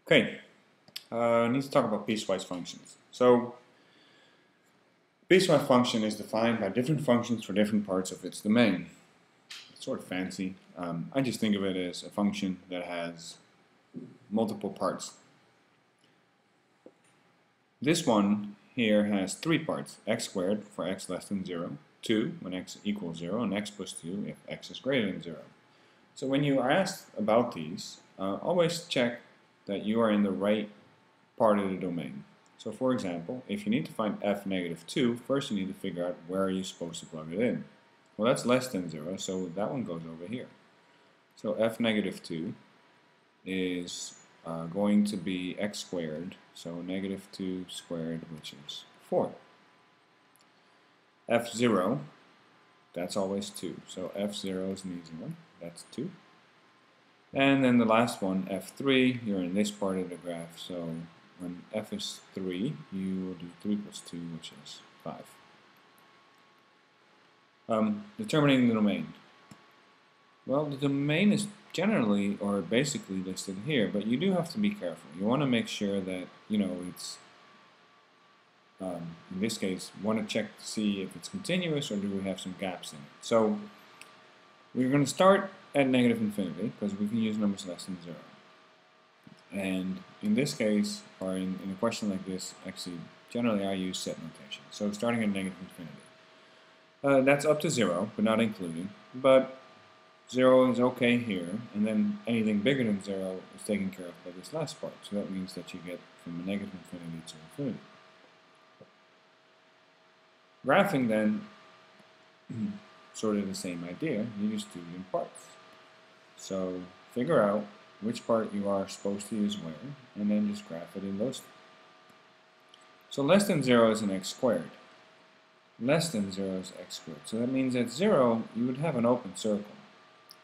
Okay, I need to talk about piecewise functions. So, piecewise function is defined by different functions for different parts of its domain. It's sort of fancy. I just think of it as a function that has multiple parts. This one here has three parts: x squared for x less than 0, 2 when x equals 0, and x plus 2 if x is greater than 0. So when you are asked about these, always check that you are in the right part of the domain. So for example, if you need to find f negative 2, first you need to figure out where are you supposed to plug it in. Well, that's less than 0, so that one goes over here. So f negative 2 is going to be x squared, so negative 2 squared, which is 4. f0, that's always 2, so f0 is an easy one, that's 2. And then the last one, f3, you're in this part of the graph, so when f is 3, you will do 3 plus 2, which is 5. Determining the domain. Well, the domain is generally or basically listed here, but you do have to be careful. You want to make sure that, it's, in this case, want to check to see if it's continuous or do we have some gaps in it. So we're going to start at negative infinity because we can use numbers less than 0. And in this case, or in a question like this, actually, generally I use set notation. So starting at negative infinity. That's up to 0, but not including. But 0 is okay here, and then anything bigger than 0 is taken care of by this last part. So that means that you get from a negative infinity to infinity. Graphing then, sort of the same idea, you just do it in parts. So figure out which part you are supposed to use where, and then just graph it in those. So less than 0 is an x squared. Less than 0 is x squared. So that means at 0, you would have an open circle.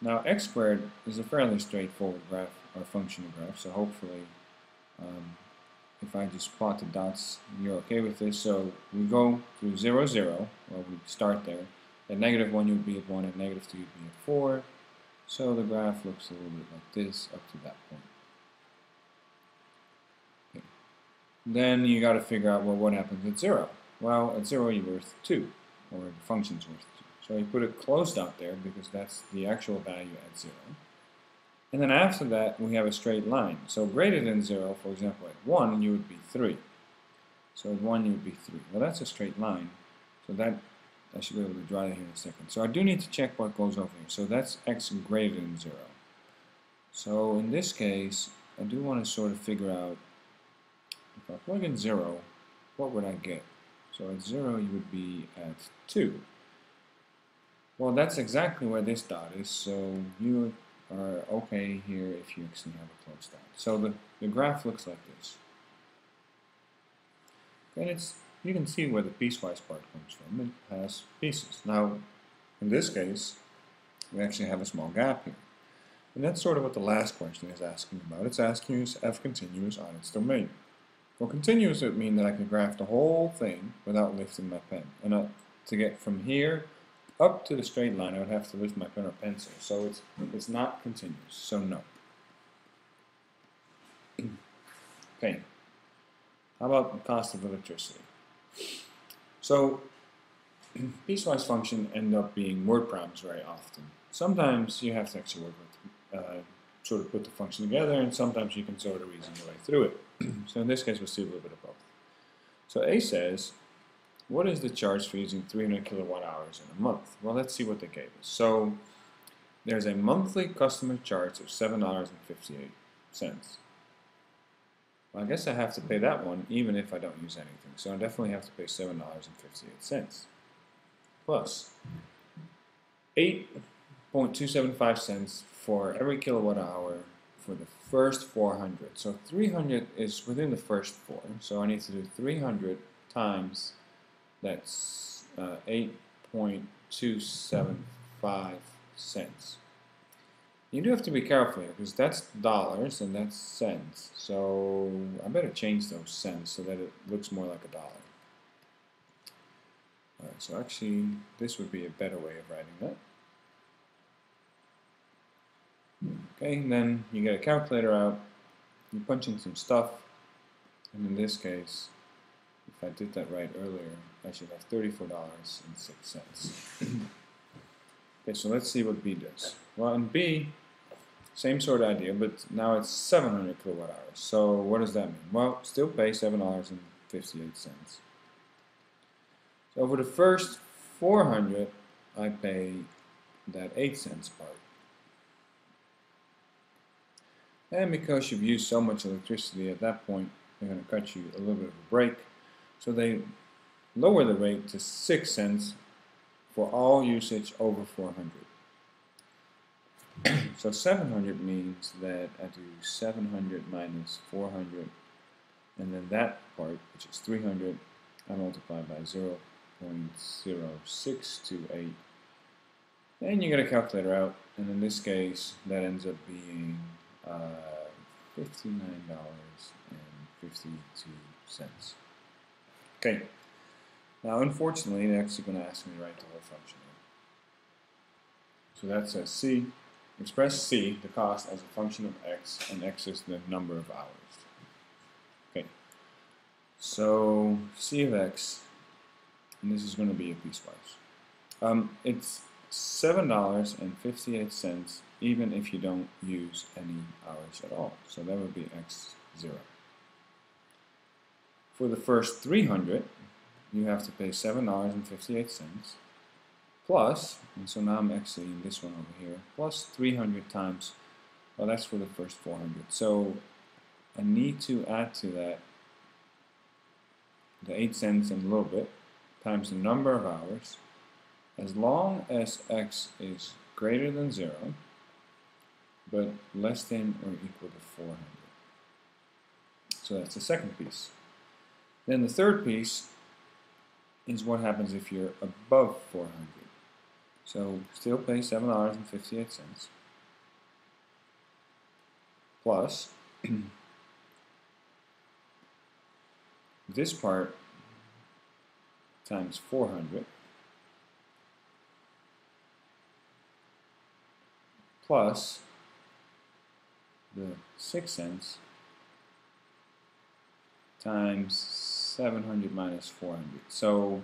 Now x squared is a fairly straightforward graph, or functional graph, so hopefully if I just plot the dots, you're okay with this. So we go to 0, 0, well we start there. At negative 1 you would be at 1, at negative 2 you would be at 4. So the graph looks a little bit like this up to that point. Okay. Then you got to figure out, well, what happens at 0? Well, at 0 you're worth 2, or the function's worth 2. So you put a closed dot there because that's the actual value at 0. And then after that we have a straight line. So greater than 0, for example, at 1 you would be 3. So at 1 you would be 3. Well, that's a straight line. So that I should be able to draw that here in a second. So I do need to check what goes over here. So that's x greater than 0. So in this case, I do want to sort of figure out, if I plug in 0, what would I get? So at 0 you would be at 2. Well, that's exactly where this dot is, so you are okay here if you actually have a closed dot. So the graph looks like this. And you can see where the piecewise part comes from. It has pieces. Now, in this case, we actually have a small gap here. And that's sort of what the last question is asking about. It's asking is f continuous on its domain. Well, continuous would mean that I could graph the whole thing without lifting my pen. And to get from here up to the straight line, I would have to lift my pen or pencil. So it's not continuous, so no. Okay. How about the cost of electricity? So, piecewise functions end up being word problems very often. Sometimes you have to actually work with, sort of put the function together, and sometimes you can sort of reason your way through it. So in this case, we'll see a little bit of both. So A says, what is the charge for using 300 kilowatt hours in a month? Well, let's see what they gave us. So there's a monthly customer charge of $7.58. Well, I guess I have to pay that one even if I don't use anything. So I definitely have to pay $7.58. Plus 8.275 cents for every kilowatt hour for the first 400. So 300 is within the first 4. So I need to do 300 times, that's 8.275 cents. You do have to be careful here because that's dollars and that's cents. So I better change those cents so that it looks more like a dollar. Alright, so actually this would be a better way of writing that. Okay, and then you get a calculator out you punch in some stuff, and in this case, if I did that right earlier, I should have $34.06. Okay, so let's see what B does. Well, in B, same sort of idea, but now it's 700 kilowatt hours. So what does that mean? Well, still pay $7.58. So over the first 400, I pay that 8 cents part. And because you've used so much electricity at that point, they're going to cut you a little bit of a break. So they lower the rate to 6 cents for all usage over 400. So 700 means that I do 700 minus 400, and then that part, which is 300, I multiply by 0.0628. And you get a calculator out, and in this case, that ends up being $59.52. Okay. Now, unfortunately, they're actually going to ask me to write the whole function here. So that says C. Express C, the cost, as a function of X, and X is the number of hours. Okay. So C of X, and this is going to be a piecewise. It's $7.58 even if you don't use any hours at all. So that would be X0. For the first 300, you have to pay $7.58 plus, and so now I'm exiting this one over here, plus 300 times, well, that's for the first 400. So I need to add to that the 8 cents and a little bit times the number of hours, as long as X is greater than 0, but less than or equal to 400. So that's the second piece. Then the third piece is what happens if you're above 400. So still pay $7.58 plus this part times 400 plus the 6 cents times 700 minus 400. So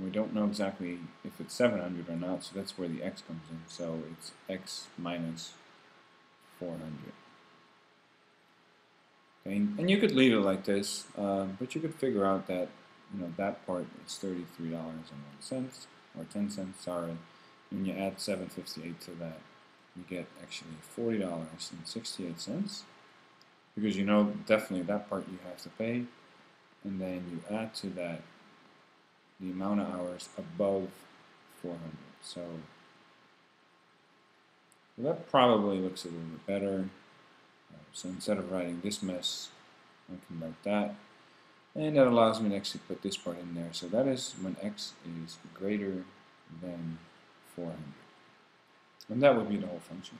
we don't know exactly if it's 700 or not, so that's where the X comes in. So it's X minus 400. Okay, and you could leave it like this, but you could figure out that that part is $33.01 or 10 cents. Sorry. When you add 758 to that, you get actually $40.68 because definitely that part you have to pay, and then you add to that the amount of hours above 400. So that probably looks a little bit better. So instead of writing this mess, I can write that, and that allows me to actually put this part in there. So that is when X is greater than 400. And that would be the whole function.